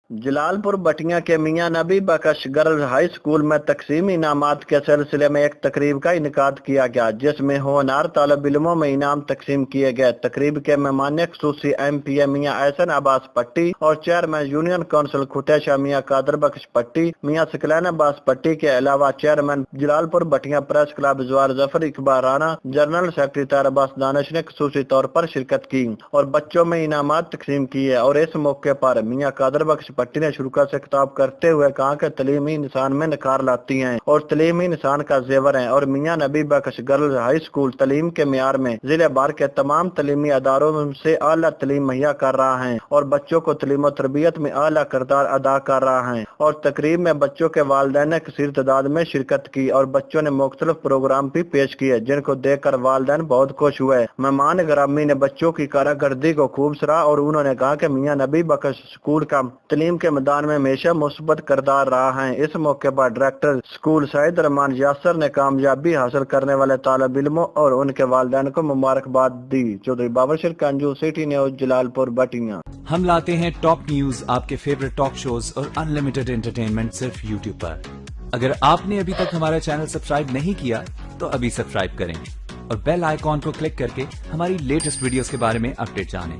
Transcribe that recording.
जलालपुर बटिया के मियां नबी बख्श girls high school में तकसीमी इनामात के सिलसिले में एक तकरीब का इनेकाद किया गया, जिसमें होनहार तालिब इल्मों में इनाम तकसीम किए गए। तकरीब के मेहमान खुसूसी MPA मियां एहसन अब्बास पट्टी और चेयरमैन यूनियन काउंसिल खुटेशा मियां कादर बख्श पट्टी, मियां सकलैन अब्बास पट्टी के अलावा चेयरमैन जलालपुर बटिया प्रेस क्लब जवार जफर इकबाल राना, जनरल सेक्रेटरी तार अब्बास दानिश ने खुसूसी तौर पर शिरकत की और बच्चों में इनामात तकसीम किए। और इस मौके पर मियां कादर बख्श पट्टी ने शुरू से खिताब करते हुए कहा कि तलीम ही इंसान में निखार लाती है और तलीम ही इंसान का जेवर है। और मियां नबी बख्श गर्ल्स हाई स्कूल तलीम के मियार में जिले भर के तमाम तलीमी अदारों से आला तलीम मुहैया कर रहा है और बच्चों को तलीम और तरबियत में आला किरदार अदा कर रहा है। और तकरीब में बच्चों के वालिदैन ने कसीर तादाद में शिरकत की और बच्चों ने मुख्तलिफ प्रोग्राम भी पेश किए, जिनको देखकर वालिदैन बहुत खुश हुए। मेहमान ग्रामी ने बच्चों की कारकर्दगी को खूब सराहा और उन्होंने कहा कि मियां नबी बख्श स्कूल का तलीम के मैदान में हमेशा मुस्बत किरदार रहा है। इस मौके पर डायरेक्टर स्कूल सईद रहमान यासर ने कामयाबी हासिल करने वाले तालिब इल्मों और उनके वालिदैन को मुबारकबाद दी। चौधरी बाबरशर कंजू, सिटी न्यूज, जलालपुर बटिया। हम लाते हैं टॉप न्यूज, आपके फेवरेट टॉक शोज और अनलिमिटेड एंटरटेनमेंट सिर्फ यूट्यूब पर। अगर आपने अभी तक हमारा चैनल सब्सक्राइब नहीं किया तो अभी सब्सक्राइब करें और बेल आइकॉन को क्लिक करके हमारी लेटेस्ट वीडियोस के बारे में अपडेट जानें।